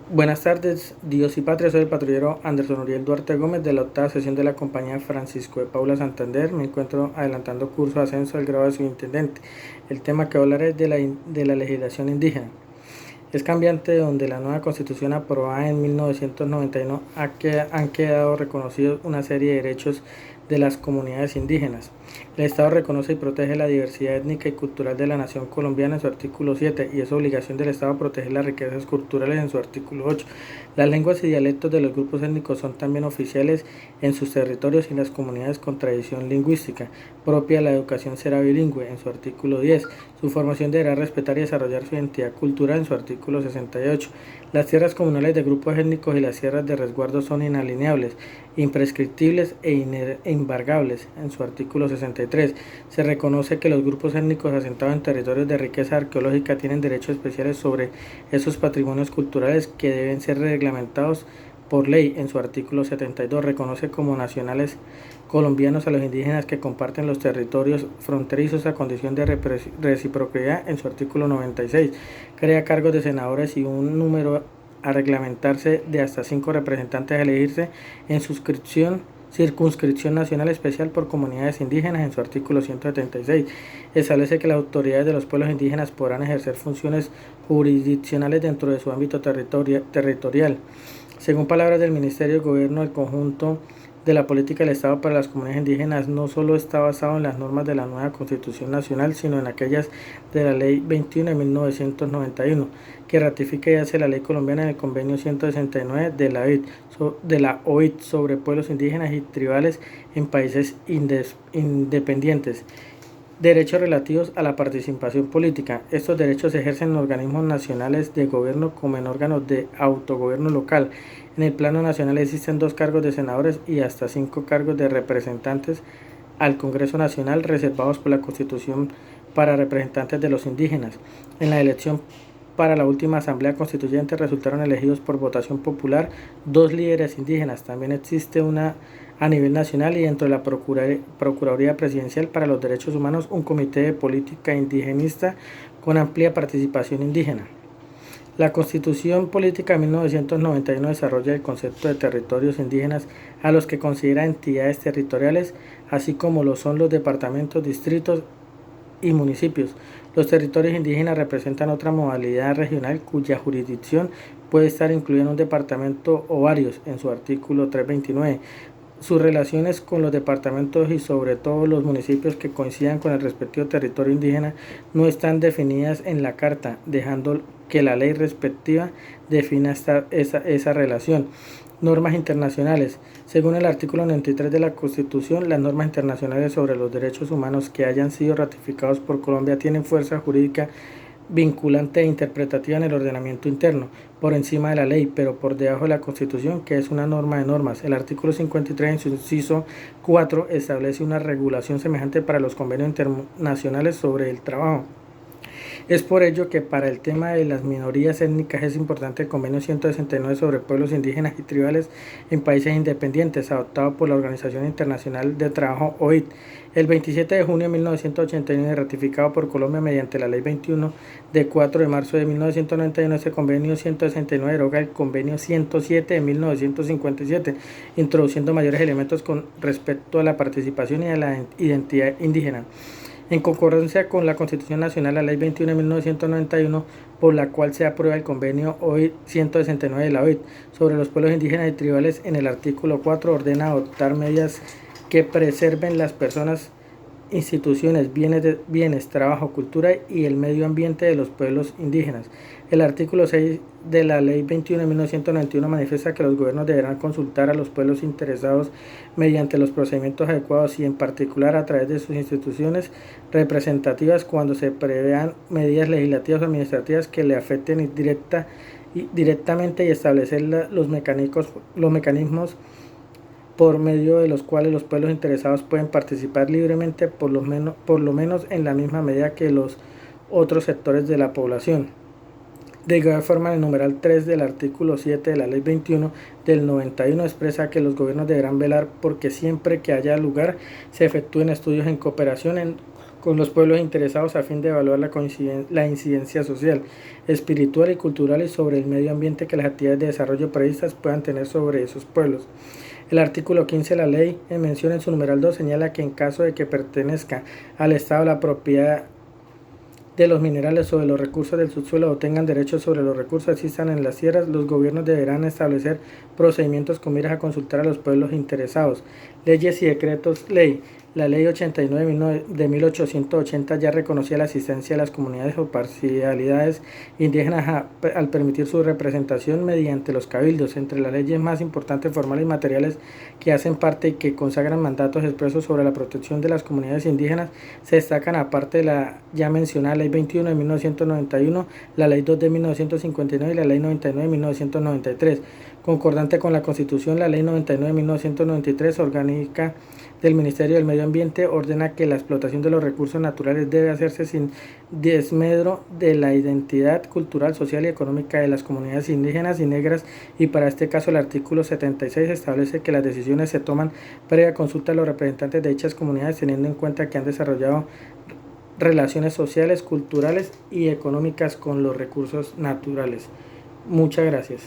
Buenas tardes, Dios y Patria. Soy el patrullero Anderson Uriel Duarte Gómez de la octava sesión de la compañía Francisco de Paula Santander. Me encuentro adelantando curso de ascenso al grado de subintendente. El tema que hablaré es de la legislación indígena. Es cambiante donde la nueva constitución aprobada en 1991 han quedado reconocidos una serie de derechos de las comunidades indígenas. El Estado reconoce y protege la diversidad étnica y cultural de la nación colombiana en su artículo 7 y es obligación del Estado proteger las riquezas culturales en su artículo 8. Las lenguas y dialectos de los grupos étnicos son también oficiales en sus territorios y las comunidades con tradición lingüística propia. La educación será bilingüe en su artículo 10. Su formación deberá respetar y desarrollar su identidad cultural en su artículo 68. Las tierras comunales de grupos étnicos y las tierras de resguardo son inalineables, imprescriptibles e embargables en su artículo 63. Se reconoce que los grupos étnicos asentados en territorios de riqueza arqueológica tienen derechos especiales sobre esos patrimonios culturales que deben ser reglamentados por ley. En su artículo 72 reconoce como nacionales colombianos a los indígenas que comparten los territorios fronterizos a condición de reciprocidad. En su artículo 96 crea cargos de senadores y un número a reglamentarse de hasta 5 representantes a elegirse en circunscripción nacional especial por comunidades indígenas. En su artículo 176 establece que las autoridades de los pueblos indígenas podrán ejercer funciones jurisdiccionales dentro de su ámbito territorial. Según palabras del Ministerio de Gobierno, el conjunto de la política del Estado para las comunidades indígenas no solo está basado en las normas de la nueva Constitución Nacional, sino en aquellas de la Ley 21 de 1991, que ratifica y hace la ley colombiana en el Convenio 169 de la OIT sobre pueblos indígenas y tribales en países independientes. Derechos relativos a la participación política. Estos derechos se ejercen en organismos nacionales de gobierno como en órganos de autogobierno local. En el plano nacional existen 2 cargos de senadores y hasta 5 cargos de representantes al Congreso Nacional reservados por la Constitución para representantes de los indígenas. En la elección para la última Asamblea Constituyente resultaron elegidos por votación popular 2 líderes indígenas. También existe una a nivel nacional y dentro de la Procuraduría Presidencial para los Derechos Humanos un comité de política indigenista con amplia participación indígena. La Constitución Política de 1991 desarrolla el concepto de territorios indígenas a los que considera entidades territoriales, así como lo son los departamentos, distritos y municipios. Los territorios indígenas representan otra modalidad regional cuya jurisdicción puede estar incluida en un departamento o varios, en su artículo 329. Sus relaciones con los departamentos y sobre todo los municipios que coincidan con el respectivo territorio indígena no están definidas en la Carta, dejando que la ley respectiva defina esa relación. Normas internacionales. Según el artículo 93 de la Constitución, las normas internacionales sobre los derechos humanos que hayan sido ratificados por Colombia tienen fuerza jurídica vinculante e interpretativa en el ordenamiento interno, por encima de la ley, pero por debajo de la Constitución, que es una norma de normas. El artículo 53, en su inciso 4, establece una regulación semejante para los convenios internacionales sobre el trabajo. Es por ello que para el tema de las minorías étnicas es importante el Convenio 169 sobre pueblos indígenas y tribales en países independientes, adoptado por la Organización Internacional de Trabajo OIT. El 27 de junio de 1989, ratificado por Colombia mediante la Ley 21 de 4 de marzo de 1991, este Convenio 169 deroga el Convenio 107 de 1957, introduciendo mayores elementos con respecto a la participación y a la identidad indígena. En concordancia con la Constitución Nacional, la Ley 21 de 1991, por la cual se aprueba el Convenio OIT 169 de la OIT sobre los pueblos indígenas y tribales, en el artículo 4 ordena adoptar medidas que preserven las personas, instituciones, bienes, trabajo, cultura y el medio ambiente de los pueblos indígenas. El artículo 6 de la Ley 21 de 1991 manifiesta que los gobiernos deberán consultar a los pueblos interesados mediante los procedimientos adecuados y en particular a través de sus instituciones representativas cuando se prevean medidas legislativas o administrativas que le afecten directamente y establecer los mecanismos por medio de los cuales los pueblos interesados pueden participar libremente, por lo menos en la misma medida que los otros sectores de la población. De igual forma, el numeral 3 del artículo 7 de la Ley 21 del 91 expresa que los gobiernos deberán velar porque siempre que haya lugar se efectúen estudios en cooperación con los pueblos interesados a fin de evaluar la incidencia social, espiritual y cultural y sobre el medio ambiente que las actividades de desarrollo previstas puedan tener sobre esos pueblos. El artículo 15 de la ley, en mención en su numeral 2, señala que en caso de que pertenezca al Estado la propiedad de los minerales o de los recursos del subsuelo o tengan derechos sobre los recursos existan en las tierras, los gobiernos deberán establecer procedimientos con miras a consultar a los pueblos interesados. Leyes y decretos ley. La ley 89 de 1880 ya reconocía la asistencia de las comunidades o parcialidades indígenas al permitir su representación mediante los cabildos. Entre las leyes más importantes formales y materiales que hacen parte y que consagran mandatos expresos sobre la protección de las comunidades indígenas se destacan, aparte de la ya mencionada Ley 21 de 1991, la Ley 2 de 1959 y la Ley 99 de 1993. Concordante con la Constitución, la Ley 99 de 1993, orgánica del Ministerio del Medio Ambiente, ordena que la explotación de los recursos naturales debe hacerse sin desmedro de la identidad cultural, social y económica de las comunidades indígenas y negras, y para este caso el artículo 76 establece que las decisiones se toman previa consulta a los representantes de dichas comunidades, teniendo en cuenta que han desarrollado relaciones sociales, culturales y económicas con los recursos naturales. Muchas gracias.